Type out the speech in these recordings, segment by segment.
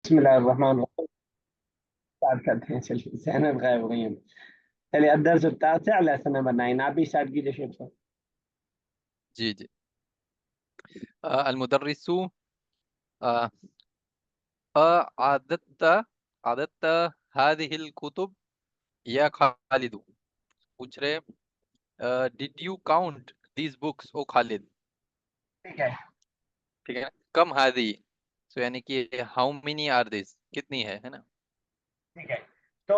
बिस्मिल्लाहिर्रहमानिर्रहीम। स्टार्ट करते हैं। चलिए, जहनत गायब हो गई है। चलिए, अदरस से लेसन नंबर 9 आप भी स्टार्ट कीजिए शेख साहब। जी जी। अलमुदर्रिसु आदत आदत हादिहिल कुतुब या खालिदु। पूछ रहे, did you count these books oh Khalid. ठीक है। ठीक है, कम हादी, सो यानी कि हाउ मेनी आर दिस, कितनी है ना। ठीक है। तो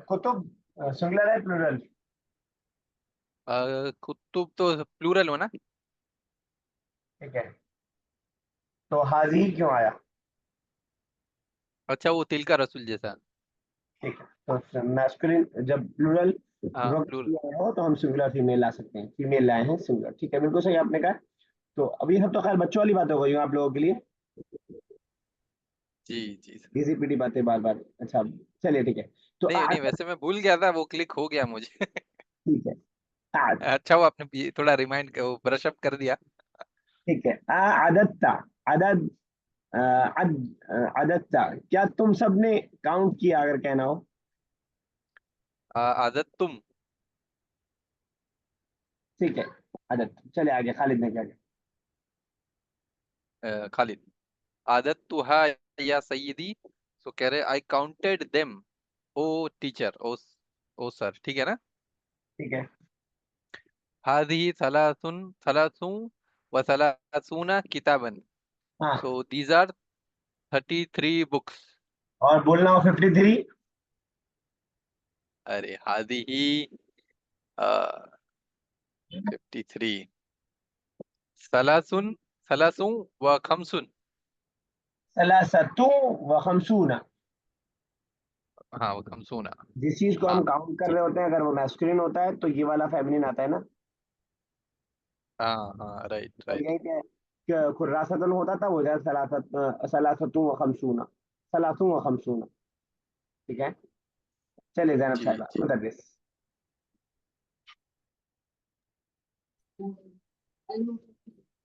कुतुब सिंगुलर है प्लूरल? कुतुब तो प्लूरल हो ना। ठीक है। तो हाजी क्यों आया? अच्छा, वो तिल का रसूल जैसा। ठीक है, तो मैस्कुलिन जब प्लूरल हाँ विभक्ति प्लूरल। हो तो हम सिंगुलर फीमेल ला सकते हैं। फीमेल लाए हैं सिंगुलर। ठीक है, बिल्कुल सही आपने कहा। तो अभी सब तो खैर बच्चों वाली बात हो गई आप लोगों के लिए। जी जी सर। घिसी पिटी बातें बार बार। अच्छा, चलिए ठीक है। तो नहीं नहीं, वैसे मैं भूल गया था, वो क्लिक हो गया मुझे। ठीक है। आ, अच्छा, वो आपने थोड़ा रिमाइंड, वो ब्रश अप कर दिया। ठीक है। आदत आदत आदत क्या तुम सबने काउंट किया अगर कहना हो? आदत तुम। ठीक है। आदत, चले आगे। खालिद ने क्या किया? खालिद, आदत तुहा या सईदी। सो कह रहे, आई काउंटेड देम ओ टीचर, ओ सर, ठीक है ना। ठीक है। हादी सलासुन सलासू व सलासूना किताबन। हाँ, सो दीज आर 33 बुक्स। और बोलना हो 53। अरे हादी ही 53, सलासुन सलासू व खमसुन। सलासतु व खमसूना। हाँ वो खमसूना। जिस चीज को हाँ हम काउंट कर ठीक। रहे होते हैं अगर वो मैस्कुलिन होता है तो ये वाला फेमिनिन आता है ना। हाँ हाँ, राइट और राइट। यही पे खुर्रासतन होता था, वो जाए सलासतु व खमसूना। सलासु व खमसूना। ठीक है। चलिए जैनब जी साहबा जी। मुदर्रिस।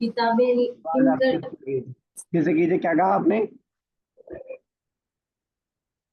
किताबें आवाज आपकी किनकर फिर से कीजिए, क्या कहा आपने?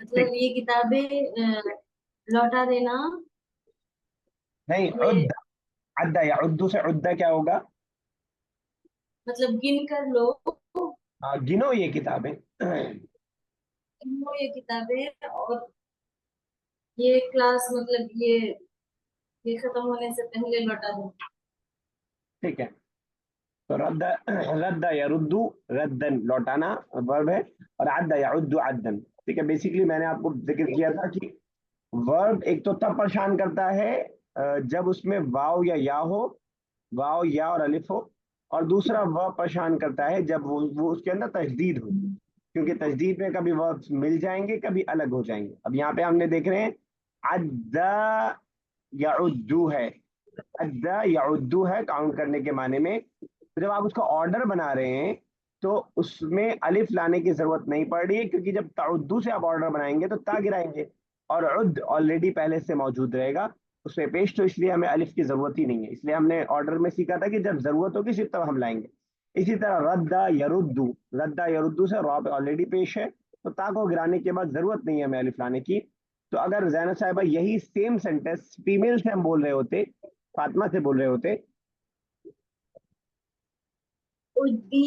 मतलब ये किताबें लौटा देना। नहीं, ये उद्दा। अद्दा या उद्दू से उद्दा क्या होगा? मतलब गिन कर लो। गिनो ये किताबें। गिनो ये किताबें, और ये क्लास मतलब ये खत्म होने से पहले लौटा दो। ठीक है। तो रद्दा, रद्दा या रुद्दू, रद्दन लौटाना वर्ब है। और अद्दा या उद्दू अद्दन। ठीक है, बेसिकली मैंने आपको जिक्र किया था कि वर्ब एक तो तब परेशान करता है जब उसमें वाव या या हो, वाव या और अलिफ हो। और दूसरा वर्ब परेशान करता है जब वो उसके अंदर तजदीद हो। क्योंकि तजदीद में कभी वर्ब मिल जाएंगे, कभी अलग हो जाएंगे। अब यहाँ पे हमने देख रहे हैं अद्दा या उद्दू है। अद्दा या उद्दू है काउंट करने के माने में। तो जब आप उसका ऑर्डर बना रहे हैं तो उसमें अलिफ लाने की जरूरत नहीं पड़ रही है, क्योंकि जब ताउद्दू से आप ऑर्डर बनाएंगे तो ता गिराएंगे। और उद ऑलरेडी पहले से मौजूद रहेगा उसमें पेश, तो इसलिए हमें अलिफ की जरूरत ही नहीं है। इसलिए हमने ऑर्डर में सीखा था कि जब जरूरत होगी सिर्फ तब हम लाएंगे। इसी तरह रद्दा यरुद्दू, रद्दा यरुद्दू से रॉब ऑलरेडी पेश है, तो ता को गिराने के बाद जरूरत नहीं है हमें अलिफ लाने की। तो अगर जैनब साहिबा यही सेम सेंटेंस फीमेल से हम बोल रहे होते, फातिमा से बोल रहे होते। उद्दी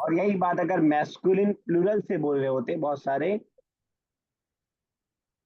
और यही बात अगर मैस्कुलिन प्लूरल से बोल रहे होते बहुत सारे।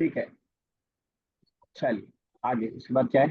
ठीक है। चलिए आगे, इसके बाद क्या है?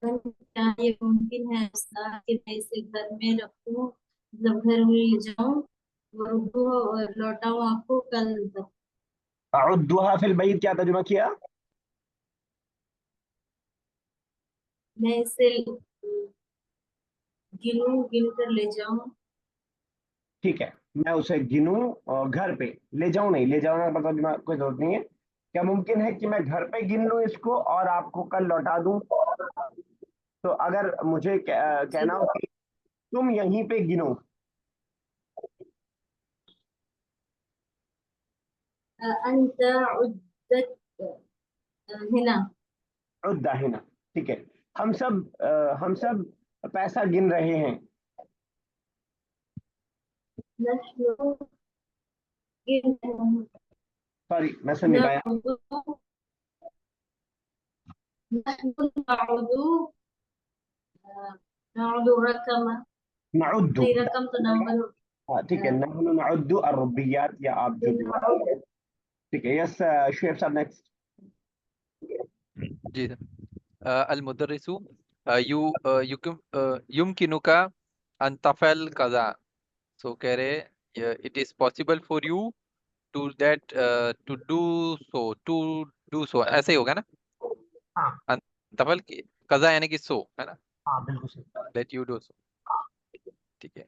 क्या ये मुमकिन है उस्ताद कि मैं इसे घर में रखूं, मतलब घर में ले जाऊं वरुद्दुहा और लौटाऊं आपको कल तक। अउद्दुहा फिल बैत क्या तर्जुमा किया? मैं इसे गिनूं, गिन कर ले जाऊं। ठीक है, मैं उसे गिनूं और घर पे ले जाऊं, नहीं ले जाऊं मतलब तर्जुमा कोई जरूरत नहीं है। क्या मुमकिन है कि मैं घर पे गिन लूं इसको और आपको कल लौटा दूं? तो अगर मुझे जी। कहना हो कि तुम यहीं पे गिनो। अंत उद्दत हिना। उद्दा हिना, ठीक है। हम सब पैसा गिन रहे हैं। नहनु गिन सॉरी मैं सुन नहीं पाया। नअुदु नहनु नअुदु नअुदु रकम। नउद्दु, नहीं, रकम तो नंबर हो। हाँ ठीक है, नहनु नउद्दु अर्रुबियात या आप जो भी बोला। नअुदु ठीक है, यस शुएब साहब नेक्स्ट। जी सर। अल मुदर्रिसु युमकिनुका अन तफअल कज़ा। सो कह रहे it is possible for you to that to do so ऐसे ही होगा ना? हाँ अन तफअल कज़ा यानी कि सो है ना? हाँ बिल्कुल सही। That you do so. ठीक है।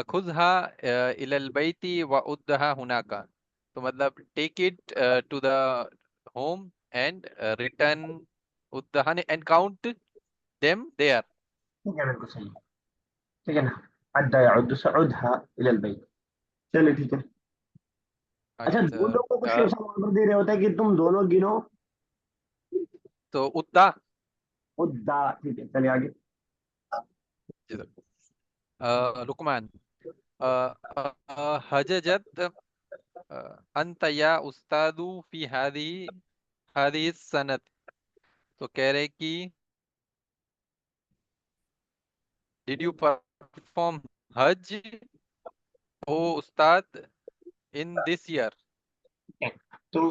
खुदहा इलल बैती व उद्दहा हुनाका। तो मतलब take it to the home and return उद्दहा एंड काउंट देम देयर। ठीक है बिल्कुल सही। ठीक है ना, अद्दा यउद्दु सउदहा इलल बैत। चलिए ठीक है। अच्छा, दो अच्छा। लोगों को शेर साहब ऑर्डर दे रहे होते हैं कि तुम दोनों गिनो। तो उद्दा। उद्दा, ठीक है चलिए आगे। लुकमान हजजत अंत या उस्तादु फी हादी हादी सनत। तो कह रहे कि डिड यू परफॉर्म हज ओ उस्ताद इन दिस ईयर? तो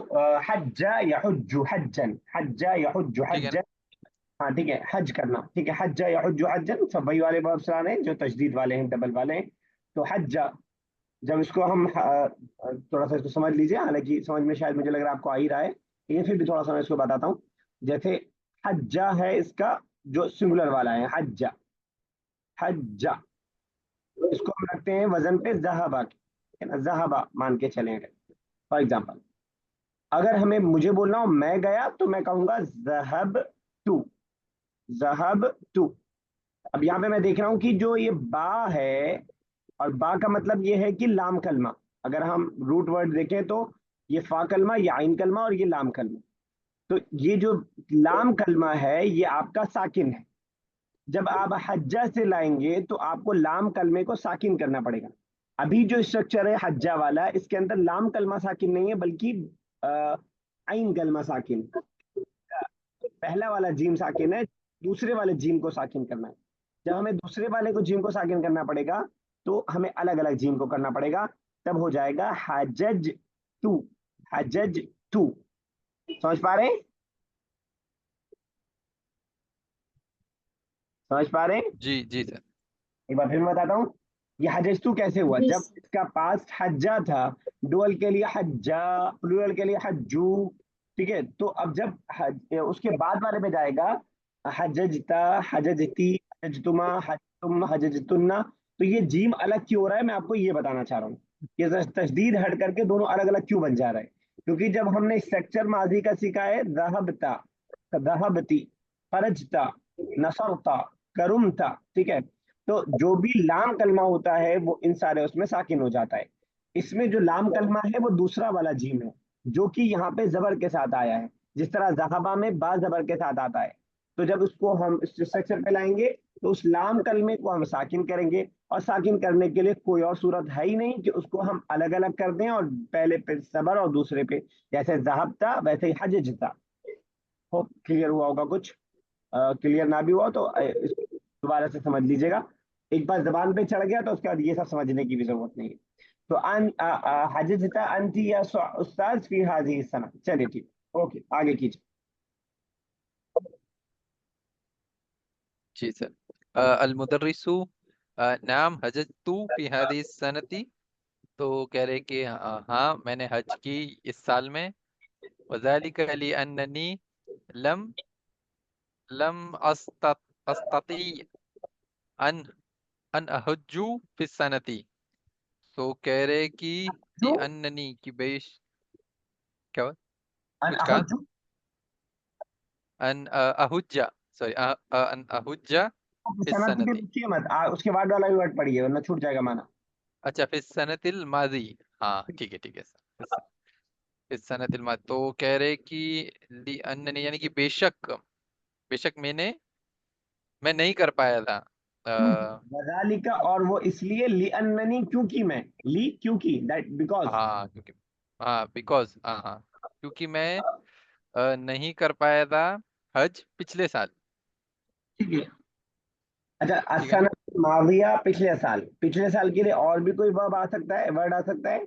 हज्जा यहुज्जु हज्जन, हज्जा यहुज्जु ठीक है ना? हज्जन। हाँ ठीक है, हज करना, ठीक है, हज्जा यहुज्जु हज्जन सब वही वाले वर्ब रहे हैं जो तशदीद वाले हैं, डबल वाले हैं। तो हज्जा, जब इसको हम थोड़ा सा इसको समझ लीजिए, हालांकि समझ में शायद मुझे लग रहा है आपको आ ही रहा है, लेकिन फिर भी थोड़ा सा मैं इसको बताता हूँ। जैसे हज्जा है इसका जो सिंगुलर वाला है हज्जा, हज्जा, इसको हम रखते हैं वजन पे जहाबा, ठीक है ना, जहाबा मान के चलें। फॉर एग्जाम्पल, अगर हमें मुझे बोलना हो मैं गया तो मैं कहूंगा जहब टू, जहब टू। अब यहाँ पे मैं देख रहा हूँ कि जो ये बा है, और बा का मतलब ये है कि लाम कलमा। अगर हम रूट वर्ड देखें तो ये फा कलमा, ये आइन कलमा और ये लाम कलमा। तो ये जो लाम कलमा है ये आपका साकिन है। जब आप हज्जा से लाएंगे तो आपको लाम कलमे को साकिन करना पड़ेगा। अभी जो स्ट्रक्चर है हज्जा वाला, इसके अंदर लाम कलमा साकिन नहीं है बल्कि अ, आइन कलमा साकिन। पहला वाला जीम साकिन है, दूसरे वाले जीम को साकिन करना है। जब हमें दूसरे वाले को जीम को साकिन करना पड़ेगा तो हमें अलग अलग जीम को करना पड़ेगा। तब हो जाएगा हजज टू, हजज टू। समझ पा रहे हैं? समझ पा रहे हैं? जी जी सर। एक बार फिर मैं बताता हूँ, ये हजस्तु कैसे हुआ। जब जिस इसका पास्ट हज्जा था, डुअल के लिए हज्जा, प्लूरल के लिए हज्जू, ठीक है। तो अब जब उसके बाद वाले में जाएगा हजजता, हजजती, हजजतुमा, हजतुम, हजजतुन्ना। तो ये जीम अलग क्यों हो रहा है, मैं आपको ये बताना चाह रहा हूँ। ये तशदीद हट करके दोनों अलग अलग क्यों बन जा रहा है। क्योंकि जब हमने स्ट्रक्चर माजी का सीखा है, दहबता, दहबती, फरजता, नसरता, करुमता, ठीक है। तो जो भी लाम कलमा होता है वो इन सारे उसमें साकिन हो जाता है। इसमें जो लाम कलमा है वो दूसरा वाला जीम है, जो कि यहाँ पे जबर के साथ आया है। जिस तरह जहाबा में बा जबर के साथ आता है। तो जब उसको हम इस स्ट्रक्चर पे लाएंगे तो उस लाम कलमे को हम साकिन करेंगे, और साकिन करने के लिए कोई और सूरत है ही नहीं कि उसको हम अलग अलग कर दें और पहले पे जबर और दूसरे पे, जैसे जहाबता वैसे ही हजजता। हो क्लियर हुआ होगा कुछ? क्लियर ना भी हुआ तो इसको दोबारा से समझ लीजिएगा। एक बार जबान पे चढ़ गया तो उसके बाद ये सब समझने की भी जरूरत नहीं है। तो हजजता अंती या उस्ताद फी हाजिही सना। चलिए ठीक, ओके आगे कीजिए। जी सर। अल मुदर्रिसु नाम हजजतु फी हादी सनती तो कह रहे कि हाँ मैंने हज की इस साल में। वज़ालिका लिअन्ननी लम लम अस्तती अन अन अहज्जु फिस सनती। तो कह रहे कि जो लिअन्ननी की बेश क्या हुआ? अन कुछ कहा? अहज्जु, अन अहुज्जा, सॉरी, अन अहुज्जा फिस सनत पे सनती। पूछिए मत, उसके बाद वाला भी वर्ड पढ़िए वरना छूट जाएगा माना। अच्छा, फिस सनतिल माजी। हाँ ठीक है सर। फिस सनतिल माजी, तो कह रहे कि लिअन्ननी यानी कि बेशक, बेशक मैं नहीं कर पाया था। वज़ालिका, और वो इसलिए लिअन्ननी, क्योंकि मैं, ली क्योंकि, दैट बिकॉज। हाँ क्योंकि, हाँ बिकॉज, हाँ क्योंकि मैं नहीं कर पाया था हज पिछले साल। ठीक है। अच्छा, ठीक है ना? असनत माविया, पिछले साल, पिछले साल के लिए और भी कोई वर्ब आ सकता है, वर्ड आ सकता है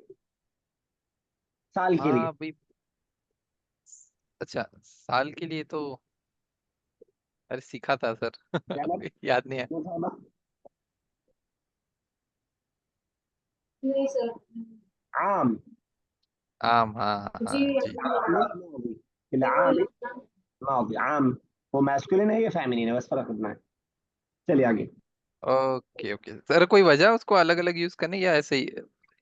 साल के लिए। हाँ भाई। अच्छा, साल के लिए तो अरे सीखा था सर। क्या बात याद नहीं है। है साहबा? नहीं सर। आम। आम, हाँ जी हाँ जी। आम नहीं मावी, केवल फिलआम मावी, आम। वो मैस्कुलिन है, ये फेमिनिन है, बस फर्क इतना है। चलिए आगे। ओके ओके सर, कोई वजह उसको अलग अलग यूज करने या ऐसे ही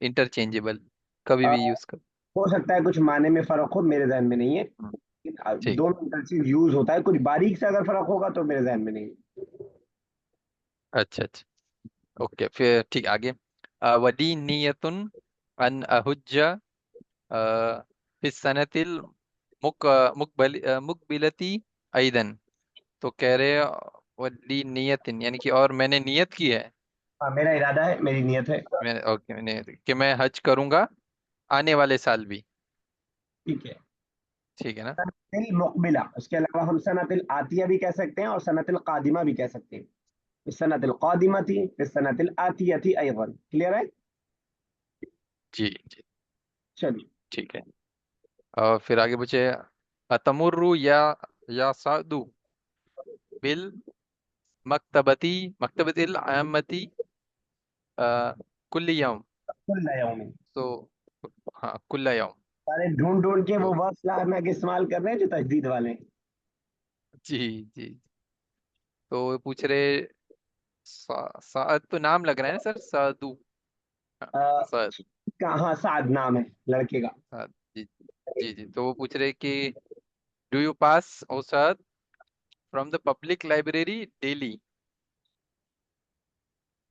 इंटरचेंजेबल कभी अ, भी यूज कर? हो सकता है कुछ माने में फर्क हो, मेरे जहन में नहीं है, हम्म, लेकिन ठीक। दोनों इंटरचेंज यूज होता है, कुछ बारीक से अगर फर्क होगा तो मेरे जहन में नहीं है। अच्छा अच्छा, ओके फिर ठीक, आगे। वदी नियतुन अन अहुज्जा फिस सनतिल मुकबिलती ऐदन। तो कह रहे वदी नियतिन यानी कि और मैंने नियत की है। हाँ, मेरा इरादा है, मेरी नियत है। मैं ओके, मैंने कि मैं हज करूंगा आने वाले साल भी। ठीक है। ठीक है ना? सनतिल मुकबिला, उसके अलावा हम सनतिल आतिया भी कह सकते हैं और सनतिल कादिमा भी कह सकते हैं। सनतिल कादिमा थी, फिर सनतिल आतिया थी, अयवन। क्लियर है? जी जी, चलिए। ठीक है। और फिर आगे पूछे अतमुर्रु या सादु बिल मकतबती मकतबतिल आमती कुल्ली यौम। कुल्ला यौमिन। तो हाँ, कुल्ला यौम। सारे ढूंढ ढूंढ के वो तो वर्ड्स लाना के इस्तेमाल कर रहे हैं जो तजदीद वाले हैं। जी जी, तो पूछ रहे साद तो नाम लग रहा है ना सर, सादु। हाँ, अ, साद। हाँ, साद नाम है लड़के का। साद, जी जी जी, तो वो पूछ रहे कि डू यू पास औसत from the public library daily.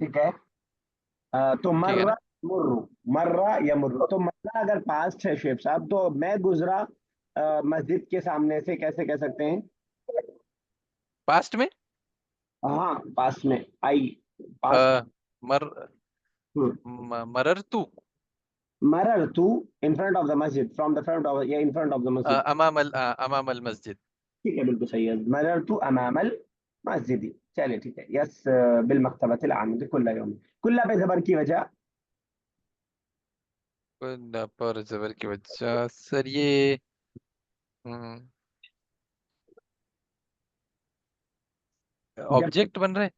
ठीक है। तो ठीक है मर्रा, ना? मुर्रू, मर्रा या मुर्रू, तो मर्रा अगर पास्ट है शेख साहब, तो मैं गुजरा मस्जिद के सामने से, कैसे कह सकते हैं? पास्ट में? हाँ, पास्ट में, आई, पास्ट। अ, मर मरर तू मरर तू इन फ्रंट ऑफ द मस्जिद, फ्रॉम द फ्रंट ऑफ या इन फ्रंट ऑफ द मस्जिद। अमामल मस्जिद। ठीक है, बिल्कुल सही है। मरर तू अमामल मस्जिदी। चलिए ठीक है, यस। बिल मकतबतिल आमिद कुल्ला यौम। कुल्ला पे जबर की वजह? पर जबर की वजह सर, ये जब, ऑब्जेक्ट बन रहा है।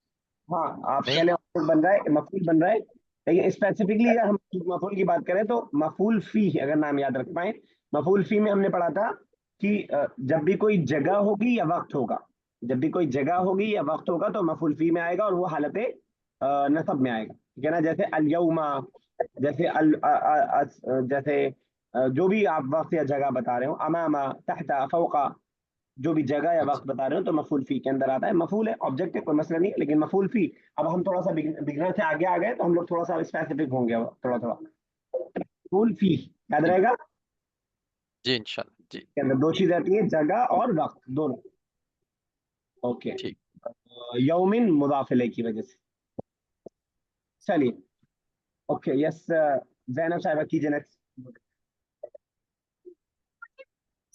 हाँ, आप कह नहीं। लें मफूल बन रहा है, मफूल बन रहा है, लेकिन स्पेसिफिकली अगर हम मफूल की बात करें तो मफूल फी, अगर नाम याद रख पाए, मफूल फी में हमने पढ़ा था कि जब भी कोई जगह होगी या वक्त होगा, जब भी कोई जगह होगी या वक्त होगा तो मफूल फी में आएगा, और वो हालत नसब में आएगा। ठीक है ना? जैसे अल यौमा, जैसे जैसे जो भी आप वक्त या जगह बता रहे हो, अमामा, तहता, फौका, जो भी जगह या अच्छा वक्त बता रहे हो तो मफूल फी के अंदर आता है। मफूल है, ऑब्जेक्ट है, कोई मसला नहीं है, लेकिन मफूल फी। अब हम थोड़ा सा बिगनर से आगे आ गए तो हम लोग थोड़ा सा स्पेसिफिक होंगे, अब थोड़ा थोड़ा। मफूल फी याद जी रहेगा, जी, इंशाल्लाह जी। के अंदर दो चीज आती है, जगह और वक्त दोनों। ओके। ठीक। यौमिन मुदाफ इलैह की वजह से। चलिए। Okay, yes. जैनब साहिबा कीजिए नेक्स्ट।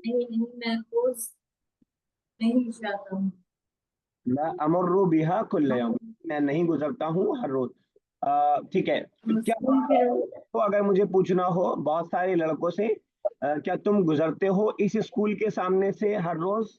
नहीं मैं रोज नहीं जाता हूँ। मैं अमर्रु बिहा कुल्ल यौम, मैं नहीं गुजरता हूँ हर रोज। ठीक है। क्या, मफहूम फिर तो अगर मुझे पूछना हो बहुत सारे लड़कों से, क्या तुम गुजरते हो इस स्कूल के सामने से हर रोज?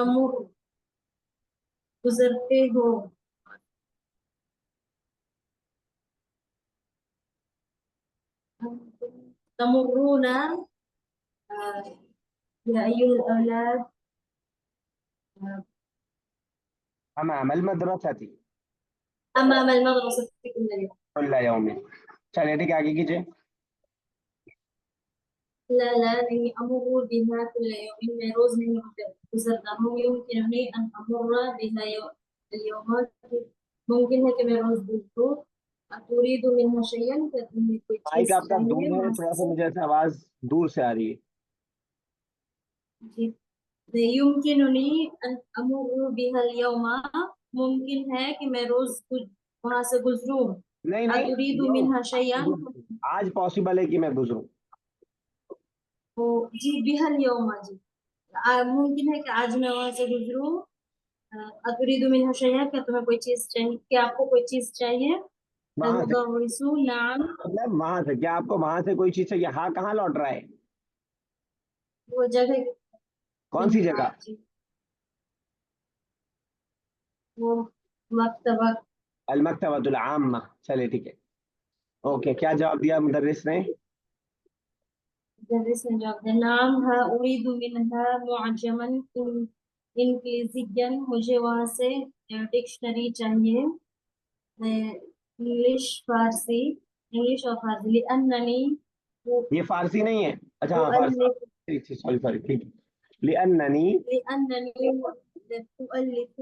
तमुर, गुजरते हो। तमुर्रूना, या अय्युहल औलाद, अमामल मदरसती अमामल मदरसती कुल्ल यौम। कुल्ल यौमिन। चलिए ठीक है, आगे कीजिए। ला ला नहीं, अमुर्रू बिहा कुल्ल यौमिन, मैं रोज नहीं गुजरता हूँ। युमकिनुनी अन अमुर्रा बिहा यौम, मुमकिन है कि मैं रोज गुजरूं। तुरीदु मिन्हा शैयन, क्या तुम्हें कोई माइक चीज आपका चाहिए दूर है वहां थोड़ा सा, से? मुझे ऐसा आवाज दूर से आ रही है। जी, युमकिनुनी अन अमुर्रू बिहा यौमा, मुमकिन है कि मैं रोज वहां से गुजरूं। नहीं नहीं, अतुरीदु नो, मिन्हा शैयन, आज पॉसिबल है कि मैं गुजरूं। वो जी बिहल यौमा जी, मुमकिन है कि आज मैं वहां से गुजरूं। अतुरीदु मिन्हा शैयन, क्या तुम्हें कोई चीज चाहिए, क्या आपको कोई चीज चाहिए? अल वहां से मुदर्रिसु नाम, मतलब वहां से क्या आपको वहां से कोई चीज चाहिए? हाँ, कहाँ लौट रहा है? वो जगह कौन सी मिन्हा जगह? जी, वो मकतबा। अल मकतबतुल आम्मा। चलिए ठीक है। ओके, क्या जवाब दिया मुदर्रिस ने? मुदर्रिस ने जवाब दिया, नाम है उरीदु मिन्हा मुअज्जमन इंग्लिजियन, मुझे वहां से डिक्शनरी चाहिए। इंग्लिश फारसी, इंग्लिश और फारसी। लिअन्ननी ये फारसी नहीं है? अच्छा हाँ, उअल्लिफ, फारसी। सॉरी सॉरी, ठीक है। लिअन्ननी। लिअन्ननी उअल्लिफ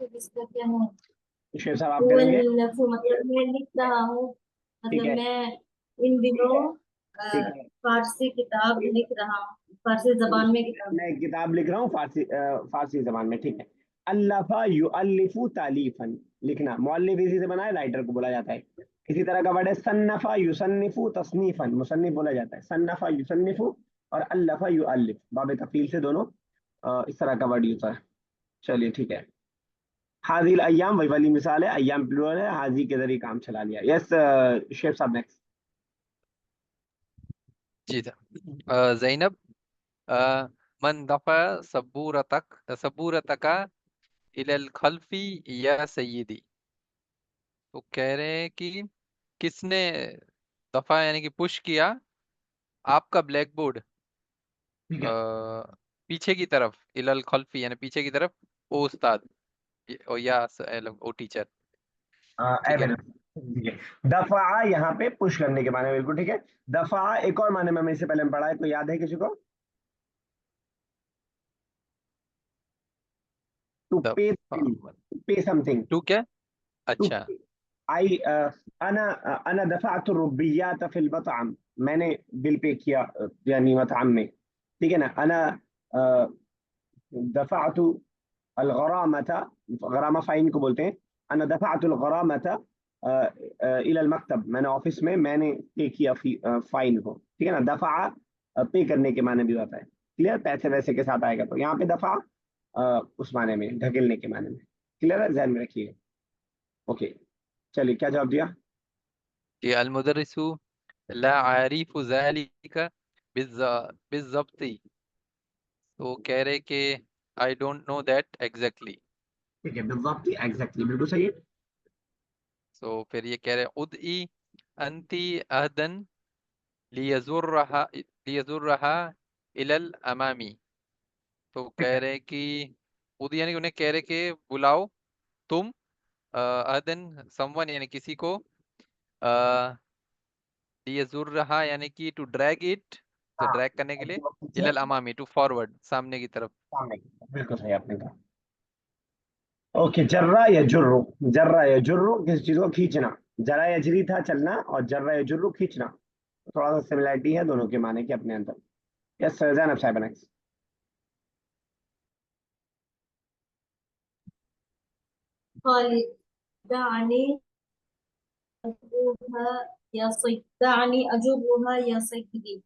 तो इसका क्या है? शेर साहब आप करेंगे? उअल्लिफ मतलब मैं लिख रहा हूँ, ठीक मतलब है मैं इन दिनों ठीक है। फारसी किताब लिख रहा हूँ, फारसी जबान में किताब। मैं एक किताब लिख रहा हूँ फारसी, फारसी जबान में, ठीक है। अल्लफा युअल्लिफु तालीफन, लिखना। मुअल्लिफ इसी से बना है, राइटर को बोला जाता है। इसी तरह का वर्ड है सन्नफा युसन्निफु तसनीफन, मुसन्निफ बोला जाता है। सन्नफा युसन्निफु और अल्लफा युअल्लिफ, बाब तफील से दोनों इस तरह का वर्ड यूज है। चलिए ठीक है। हाजिल अय्याम वही वाली मिसाल है, अय्याम प्लूरल है, हाजी के जरिए काम चला लिया। यस शेफ साहब, नेक्स्ट। जी था जैनब, अ, मन दफा सबूरतका इलल खल्फी या सय्यदी। तो कह रहे हैं कि किसने दफा यानी कि पुश किया आपका ब्लैक बोर्ड ठीक है। पीछे की तरफ, इलल खल्फी यानी पीछे की तरफ, ओ उस्ताद ओ या ओ टीचर। ठीक है। एविडेंस। ठीक है। दफा यहाँ पे पुश करने के माने में, बिल्कुल ठीक है। दफा एक और माने में हमने इससे पहले पढ़ा है, तो याद है किसी को? टू पे, दफा पे समथिंग। टू क्या? टू, अच्छा। आई अना दफअत रुबियात फिल मतअम, मैंने बिल पे किया यानी मतअम में। ठीक है ना। अना दफअत अलगरामता, गरामा फाइन को बोलते हैं। अना दफअत अलगरामता इला अलमकतब, मैंने ऑफिस में मैंने पे किया फाइन को। ठीक है ना। दफा पे करने के माने भी होता है। क्लियर? पैसे वैसे के साथ आएगा, तो यहाँ पे दफा उस माने में, ढकेलने के माने में। क्लियर है? ध्यान में रखिए। ओके, चलिए क्या जवाब दिया? कि अल मुदर्रिसु ला आरिफु ज़ालिका बिज़्ज़ब्ती। तो कह रहे कि I don't know that exactly. ठीक है, बिल्कुल एग्जैक्टली, बिल्कुल सही है। तो फिर ये कह रहे उदई अंती अहदन लियजुर्रहा इलल अमामी। तो ठीक कह है। रहे कि उद यानी कि उन्हें कह रहे कि बुलाओ तुम, अहदन समवन यानी किसी को, लियजुर्रहा यानी कि टू ड्रैग इट, तो हाँ, ड्रैग करने के लिए, अब पीछे इलल अमामी टू फॉरवर्ड, सामने की तरफ। सामने की तरफ। बिल्कुल सही आपने कहा। ओके, जर्रा या जुर्रू। जर्रा या जुर्रू, किसी चीज को खींचना। जरा यजरी था चलना, और जर्रा या जुर्रू खींचना। थोड़ा सा सिमिलरिटी है दोनों के माने के अपने अंदर। यस जैनब साहब, नेक्स्ट। खालिद, दानी अजूबहा या सैद, दानी अजूबहा या सैदी,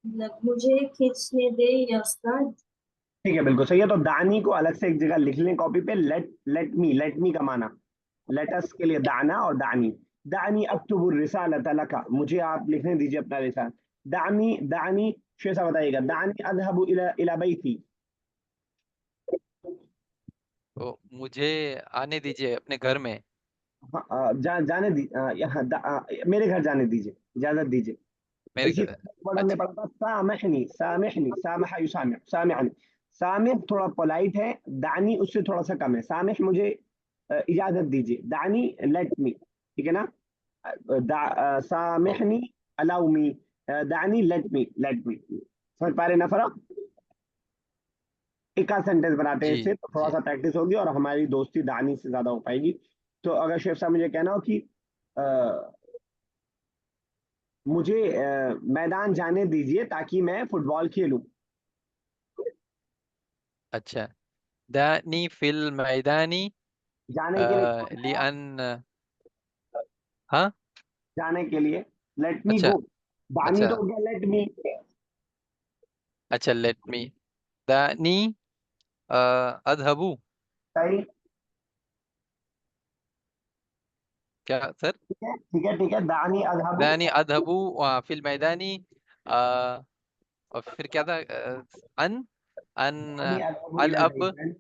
मतलब मुझे खींचने दे या उस्ताद। ठीक है, बिल्कुल सही है। तो दानी को अलग से एक जगह लिख लें कॉपी पे। लेट मी, लेट मी का माना लेटस के लिए दाना और दानी। दानी अक्तुबुर रिसालत लका, मुझे आप लिखने दीजिए अपना रिसाल। दानी दानी शेर साहब बताइएगा, दानी अज़हबु इला इला बैती। तो मुझे आने दीजिए अपने घर में। हाँ, जाने दी, यहाँ मेरे घर जाने दीजिए, इजाजत दीजिए। मेरे इसी घर। वर्ड हमने अच्छा। पढ़ा था, सामहनी सामहनी, सामह युसामिह, सामिअनी। सामिह थोड़ा पोलाइट है, दानी उससे थोड़ा सा कम है। सामिह मुझे इजाजत दीजिए, दानी लेट मी, ठीक है ना। ओ, सामिहनी अलाउ मी, दानी लेट मी। समझ पा रहे ना फर्क? एक आध सेंटेंस बनाते हैं जी इससे, तो थोड़ा जी। सा प्रैक्टिस होगी और हमारी दोस्ती दानी से ज्यादा हो पाएगी। तो अगर शेफ साहब मुझे कहना हो कि अ, मुझे मैदान जाने दीजिए ताकि मैं फुटबॉल खेलूं। अच्छा। दानी फिल मैदानी जाने के लिए कौन है? लिअन। हाँ। जाने के लिए लेट मी अच्छा गो। दानी अच्छा तो हो गया लेट मी। अच्छा। लेट मी दानी अधबू। सही। क्या सर? ठीक है ठीक है ठीक है, दानी अजहबू। दानी अधबू फिल मैदानी। और फिर क्या था? अन अन दानी अजहबू अल इलल अब। मैदान,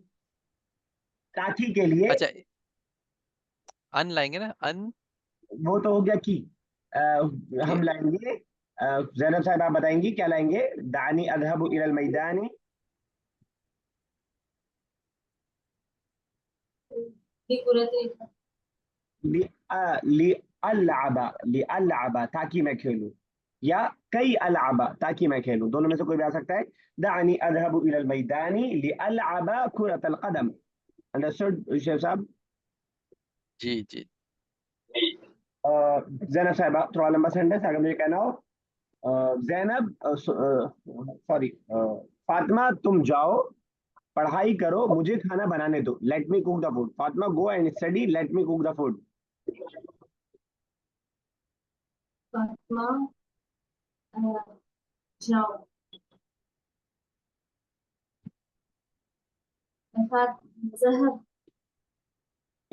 ताकि के लिए। अच्छा। अन लाएंगे ना अन। वो तो हो गया कि के। हम लाएंगे। जैनब साहब आप बताएंगी क्या लाएंगे? दानी अजहबू इलल मैदानी लिकुरतिल लिअलअबा ताकि मैं खेलूं, या कई अलअबा ताकि मैं खेलूं, दोनों में से कोई भी आ सकता है। दानी अज़हबु इलल मैदानी लिअलअबा कुरतल कदम। अंडरस्टूड शेख साहब? जी जी। जैनब साहब थोड़ा लंबा सेंटेंस अगर मुझे कहना हो, जैनब सॉरी, फातिमा तुम जाओ पढ़ाई करो, मुझे खाना बनाने दो, let me cook the food. Fatima go and study, let me cook the food. Fatima जाओ, ज़हब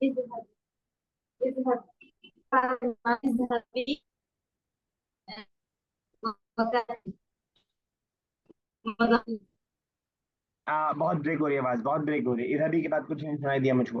इज़हब इज़हब फातिमा इज़हबी वक़ती मदद बहुत ब्रेक हो रही है आवाज, बहुत ब्रेक हो रही है। इधर के बाद कुछ नहीं सुनाई दिया मुझको।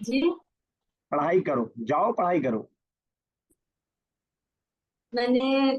जी पढ़ाई करो, जाओ पढ़ाई करो। मैंने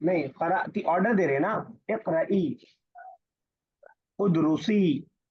नहीं, कराती ऑर्डर दे रहे ना। इक़राई, उदरुसी,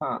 हाँ।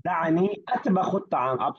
दानी अतबखु ताम। आप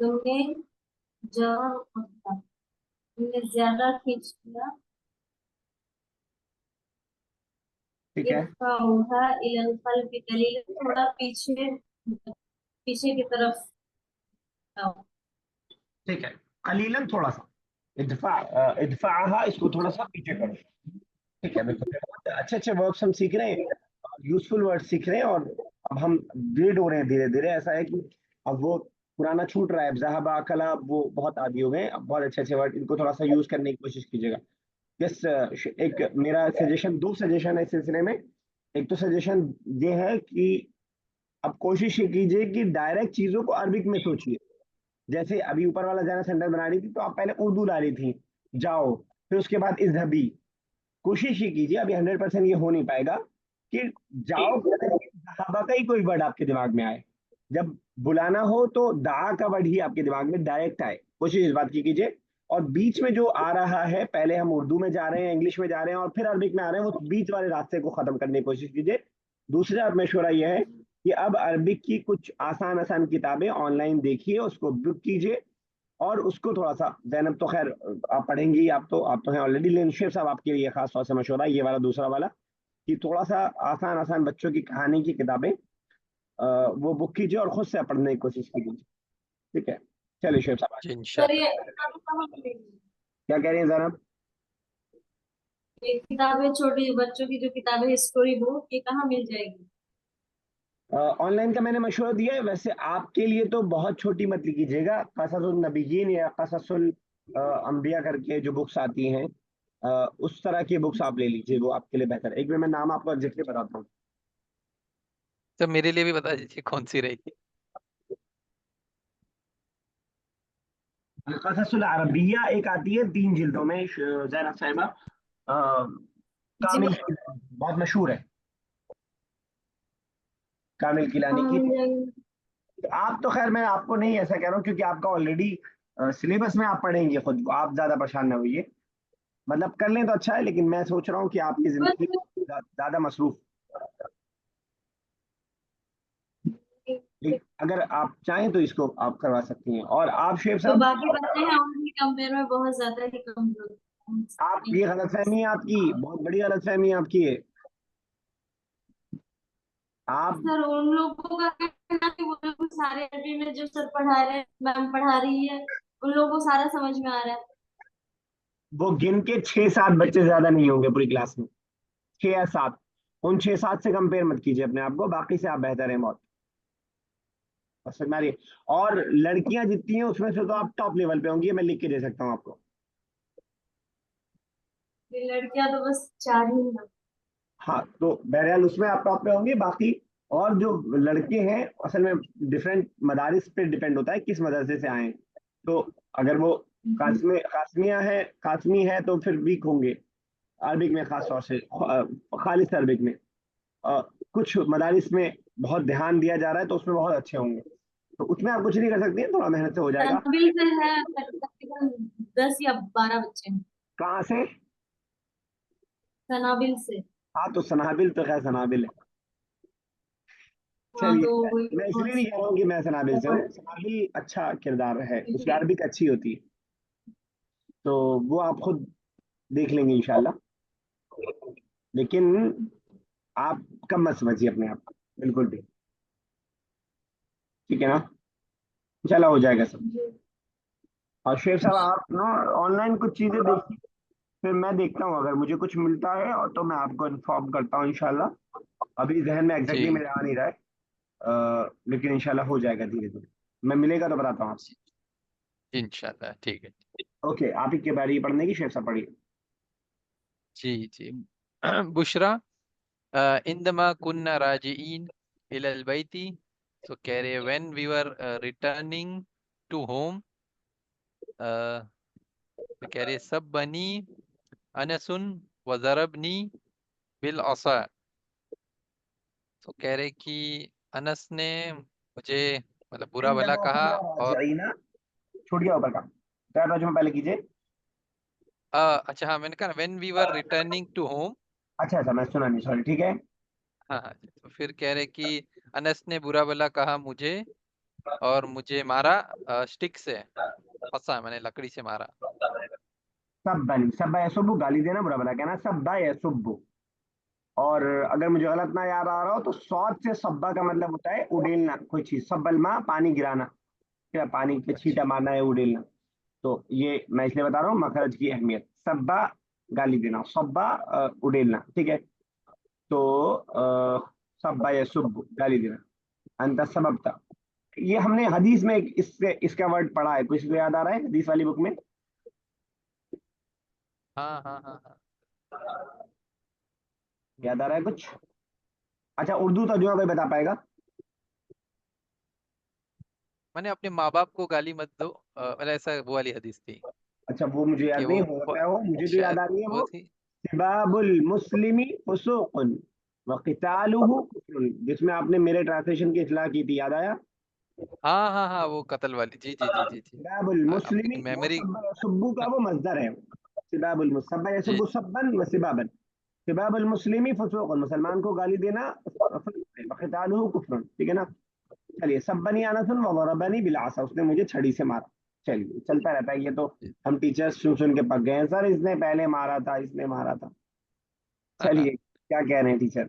तुमने जर तुमने ज्यादा खींच लिया ठीक है इरफाउहा इलल क़ल्बि कलीला थोड़ा पीछे पीछे की तरफ आओ ठीक है, कलीलन थोड़ा सा, इदफाहा इसको थोड़ा सा पीछे करो। ठीक है, बिल्कुल बहुत अच्छे अच्छे वर्ड्स हम सीख रहे हैं, यूजफुल वर्ड सीख रहे हैं, और अब हम ग्रेड हो रहे हैं धीरे धीरे। ऐसा है कि अब वो पुराना छूट रहा है, ज़हाबा कला वो बहुत आदी हो गए। अब बहुत अच्छे अच्छे वर्ड, इनको थोड़ा सा यूज करने की कोशिश कीजिएगा। यस, एक मेरा सजेशन, दो सजेशन है इस सिलसिले में। एक तो सजेशन ये है कि अब कोशिश ये कीजिए कि डायरेक्ट चीजों को अरबिक में सोचिए। जैसे अभी ऊपर वाला जाना सेंटर बना रही थी, तो आप पहले उर्दू ला रही थी, जाओ, फिर उसके बाद इज़हबी। कोशिश ये कीजिए, अभी 100% ये हो नहीं पाएगा कि जाओ सहाबा का ही कोई वर्ड आपके दिमाग में आए। जब बुलाना हो तो दा का वर्ड ही आपके दिमाग में डायरेक्ट आए, कोशिश इस बात की कीजिए। और बीच में जो आ रहा है, पहले हम उर्दू में जा रहे हैं, इंग्लिश में जा रहे हैं और फिर अरबिक में आ रहे हैं, वो बीच वाले रास्ते को खत्म करने की कोशिश कीजिए। दूसरा मशवरा यह है कि अब अरबिक की कुछ आसान आसान किताबें ऑनलाइन देखिए, उसको बुक कीजिए, और उसको थोड़ा सा, जैनब तो खैर आप पढ़ेंगी, आप तो हैं ऑलरेडी, लेकिन शेर साहब आपके लिए खास तौर से मशवरा है ये वाला, दूसरा वाला, कि थोड़ा सा आसान आसान बच्चों की कहानी की किताबें वो बुक कीजिए और खुद से पढ़ने की कोशिश कीजिए। ठीक है, चलिए शेर साहब जी सर इंशाल्लाह। ये किताबें कहाँ मिलेगी? क्या कह रही हैं जैनब? ये किताबें छोटी बच्चों की जो किताबें है, स्टोरी बुक, ये कहाँ मिल जाएगी? ऑनलाइन का मैंने मशवरा दिया है, वैसे आपके लिए तो बहुत छोटी मत लीजिएगा, कससुल नबिय्यीन या कससुल अंबिया करके जो बुक्स आती हैं, उस तरह की बुक्स आप ले लीजिए, वो आपके लिए बेहतर है। एक मिनट मैं नाम आपको एग्जैक्टली बताता हूँ। तो मेरे लिए भी बता दीजिए कौन सी रहेगी। कससुल अरबिया एक आती है 3 जिल्दों में, जैनब साहिबा, जी कामिल, बहुत मशहूर है, कामिल किलानी कहाँ की। मिल जाएगी? तो आप तो खैर, मैं आपको नहीं ऐसा कह रहा हूँ, क्योंकि आपका ऑलरेडी सिलेबस में आप पढ़ेंगे खुद को, आप ज्यादा परेशान ना होइए, मतलब कर लें तो अच्छा है, लेकिन मैं सोच रहा हूँ कि आपकी जिंदगी बस ज्यादा मसरूफ, अगर आप चाहें तो इसको आप करवा सकती हैं। और आप शेख जो साहब, बाकी बच्चे हैं उनके कंपेयर में बहुत ज्यादा ही कमजोर आप, हैं। ये गलतफहमी है आपकी, बहुत बड़ी गलतफहमी है आपकी है। आप, सर उन लोगों का कहना है कि वो लोग सारे अरबी में जो सर पढ़ा रहे हैं, मैम पढ़ा रही है, उन लोगों को सारा समझ में आ रहा है। वो गिन के 6-7 बच्चे ज्यादा नहीं होंगे पूरी क्लास में, 6 या 7, उन 6-7 से कंपेयर मत कीजिए अपने आप को, बाकी से आप बेहतर हैं बहुत, बस समझ में आ रही है। और लड़कियां जितनी हैं उसमें से तो आप टॉप लेवल पे होंगी, ये मैं लिख के दे सकता हूँ आपको। ये लड़कियां तो बस 4 ही हैं। हाँ, तो बहरहाल उसमें आप टॉप पे होंगे, बाकी और जो लड़के हैं असल में डिफरेंट मदारिस पे डिपेंड होता है किस मदरसे से आए हैं। तो अगर वो कासमी है तो फिर वीक होंगे अरबिक में, खास तौर से खालिस अरबिक में। कुछ मदारिस में बहुत ध्यान दिया जा रहा है तो उसमें बहुत अच्छे होंगे, तो उसमें आप कुछ नहीं कर सकती हैं, थोड़ा मेहनत से हो जाएगा। तनवीर से है तकरीबन 10 या 12 बच्चे हैं। कहाँ से? सनाबिल से। हाँ, तो सनाबिल तो खैर सनाबिल है। हाँ चलिए, तो मैं वही मैं इसलिए बहुत नहीं कह रहा हूँ कि मैं सनाबिल से हूँ, सनाबिल अच्छा किरदार है, उसकी अरबिक अच्छी होती है, तो वो आप खुद देख लेंगे इंशाल्लाह, लेकिन आप कम मत समझिए अपने आप को, बिल्कुल भी। ठीक है ना, इंशाल्लाह हो जाएगा सब। और शेख साहब आप ना ऑनलाइन कुछ चीजें देखिए, फिर मैं देखता हूँ, अगर मुझे कुछ मिलता है और तो मैं आपको इन्फॉर्म करता हूँ इंशाल्लाह। अभी जहन में एग्जैक्टली जी मेरे आ नहीं रहा है, लेकिन इंशाल्लाह हो जाएगा धीरे धीरे, मैं मिलेगा तो बताता हूँ आपको। इंशाल्लाह ठीक है। ओके, आप ही के बारे में पढ़ने की, शेख साहब पढ़िए। जी जी। बुशरा इंदमा कुन्ना राजिइन इलल बैती। तो कह रहे when we were returning to home, कह रहे सब बनी अनसुन व ज़रबनी बिल असा। तो कह रहे कि अनस ने मुझे मतलब बुरा भला इंदमा कहा। कुन्ना और राजिईना, छूट गया ऊपर का, क्या तर्जुमा पहले कीजिए। अच्छा हाँ, मैंने कहा when we were returning to home. अच्छा अच्छा, मैं सुना नहीं, सॉरी, ठीक है। हाँ हाँ, तो फिर कह रहे कि अनस ने बुरा भला कहा मुझे और मुझे मारा स्टिक से, फंसा मैंने लकड़ी से मारा। सब्बन, सब्बा यसुब्बु, गाली देना, बुरा भला कहना, सब्बा यसुब्बु। और अगर मुझे गलत ना याद आ रहा हो तो सौद से सब्बा का मतलब होता है उड़ेलना कोई चीज, सब्बल माँ पानी गिराना, क्या पानी के छींटा अच्छा मारना है उड़ेलना। तो ये मैं इसलिए बता रहा हूँ मखरज की अहमियत, सब्बा गाली देना, सब्बा उड़ेलना, ठीक है। तो सब्बा यसुब्बु गाली देना, अंत सबब था। ये हमने हदीस में इससे इसका वर्ड पढ़ा है, किसी को याद आ रहा है हदीस वाली बुक में? हाँ हाँ हाँ हाँ। याद आ रहा है हम्म, कुछ? अच्छा, उर्दू तर्जुमा कोई बता पाएगा? मैंने अपने माँ बाप को गाली मत दो, मतलब ऐसा वो वाली हदीस थी अच्छा, वो मुझे कि याद नहीं, वो हो सकता है हो, मुझे जो याद शायद आ रही है वो वो, थी। सिबाबुल मुस्लिमी फुसूकुन व क़ितालुहु कुफ्रुन, जिसमें आपने मेरे ट्रांसलेशन की इतला की थी, याद आया? हाँ हाँ हाँ, वो कत्ल वाली, जी जी जी जी जी। सिबाबुल मुस्लिमी, आपकी वो मेमोरी। सब्बा सुब्बू का वो मजदर है, सिबाबुल मुसब्बा जी यसुब्बु सब्बन व सिबाबन, सिबाबुल मुस्लिमी फुसूक, मुसलमान को गाली देना क़ितालुहु कुफ्रुन, ठीक है ना। चलिए, सब्बनी अनसुन व ज़रबनी बिल आसा, उसने मुझे छड़ी से मारा। चलिए, चलता रहता है ये तो, हम टीचर्स सुन सुन के पक गए हैं सर, इसने पहले मारा था, इसने मारा था। चलिए, क्या कह रहे हैं टीचर?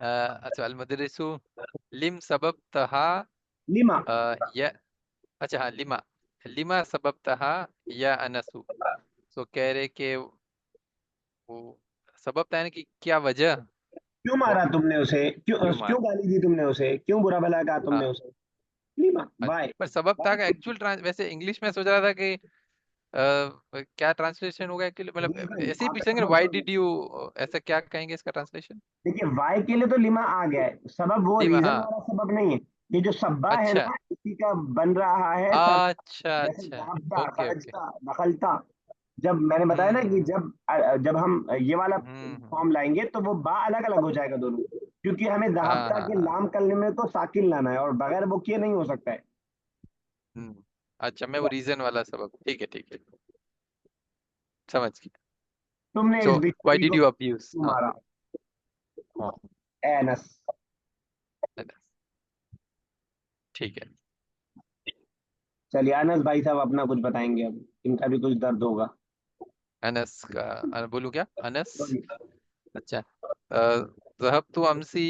अच्छा, अल मुदर्रिसु लिम सबबतहा लिमा, या, अच्छा हाँ, लिमा लिमा सबबतहा या अनसु। तो कह रहे कि वो सबब था कि क्या वजह, क्यों मारा तुमने उसे, क्यों क्यों क्यों मार। गाली दी तुमने उसे, क्यों बुरा भला कहा तुमने हाँ, उसे? लिमा, वाई। पर सबब था का एक्चुअल वैसे इंग्लिश में सोच रहा था कि क्या ट्रांसलेशन होगा एक्चुअली, मतलब रीजन, ऐसे ही आपका पूछेंगे सबब व्हाई समझो। डिड यू, ऐसा क्या कहेंगे इसका ट्रांसलेशन? देखिए, वाई के लिए तो लिमा आ गया है, सबब वो लिमा, रीजन हाँ, वाला सबब नहीं है। ये जो सब्बा है अच्छा ना, इसी का बन रहा है सब। अच्छा जैसे अच्छा, ज़हाबता, ओके ओके, खरजता, दखलता, जब मैंने बताया ना कि हम्म जब हम ये वाला हम्म, फॉर्म लाएंगे तो वो बा अलग अलग हो जाएगा दोनों, क्योंकि हमें हाँ ज़हाबता हाँ के हाँ, लाम कलमे को साकिन लाना है, और बगैर वो किए नहीं हो सकता है। अच्छा, मैं वो रीजन वाला सबब, ठीक है, समझ गया। तुमने सो इस व्हाई बिचारी डिड को यू अब्यूज, क्यों हाँ मारा? हाँ, एनस। ठीक है। चलिए, अनस भाई साहब अपना कुछ बताएंगे, अब इनका भी कुछ दर्द होगा। अनस का बोलूं क्या, अनस? बोलिए। अच्छा, ज़हबतु अमसी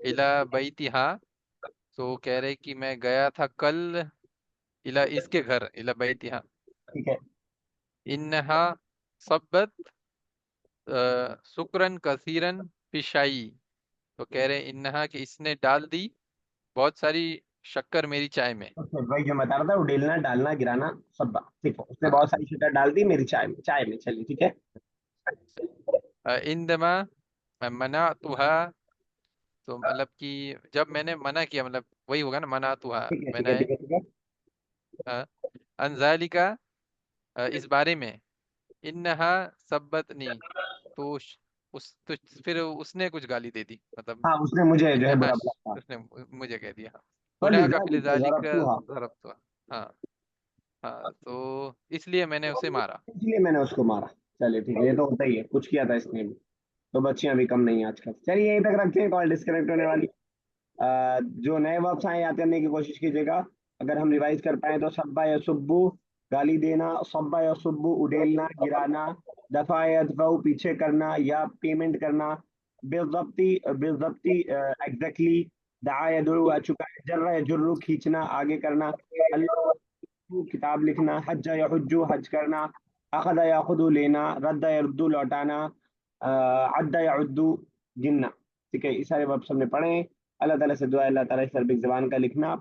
इला बैतिहा। तो कह रहे कि मैं गया था कल इला, इसके घर, इला बैतिहा। ठीक है। इन्हा सब्बत शुक्रन कसीरन पिशाई। तो कह रहे इन्हा कि इसने डाल दी बहुत सारी शक्कर मेरी चाय में। तो भाई जो बता रहा था, वो डेलना, डालना, गिराना, सब बात ठीक है, उसने हाँ, बहुत सारी शक्कर डाल दी मेरी चाय में, चाय में। चलिए, ठीक है। इंदमा मना तुहा। तो मतलब कि जब मैंने मना किया, मतलब वही होगा ना, मना तुहा, ठीक है, ठीक है, मैंने ठीक है, ठीक है। अनजालिका, इस बारे में, इन्हा सब्बतनी। तो तो फिर उसने कुछ गाली दे दी, मतलब हाँ, उसने मुझे जो है इन्हा बुरा भला कहा। उसने मुझे कह दिया। हुना का फिर फलिज़ालिका जालिक ज़रबतुहा, ज़रबतुहा। हाँ हाँ, तो इसलिए मैंने उसे मारा। इसलिए मैंने उसको मारा। चलिए, ठीक है, ये तो होता ही है, कुछ किया था इसने भी। तो बच्चियां भी कम नहीं है आजकल। चलिए, यहीं तक रखते हैं, कॉल डिस्कनेक्ट होने वाली। जो नए वर्ड्स आए याद करने की कोशिश कीजिएगा। अगर हम रिवाइज कर पाए तो सब्बा या सुब्बू, गाली देना, सब्बा या सुब्बू, उडेलना, गिराना, दफा या दफाऊ, पीछे करना या पेमेंट करना, बेज़ब्ती, बेज़ब्ती, एग्जैक्टली, दआ या दुरू आ चुका है, जर्रा या जुर्रू, खींचना, आगे करना, अल्लाह, किताब लिखना, हज्जा या हुज्जू, हज करना, अखदा या खुदू, लेना, रद्दा या रुद्दू, लौटाना, अद्दा या उद्दू, गिनना। ठीक है, ये सारे वर्ब्स हमने पढ़े हैं। अल्लाह ताला से दुआ है, अल्लाह ताला इस अरबिक ज़बान का लिखना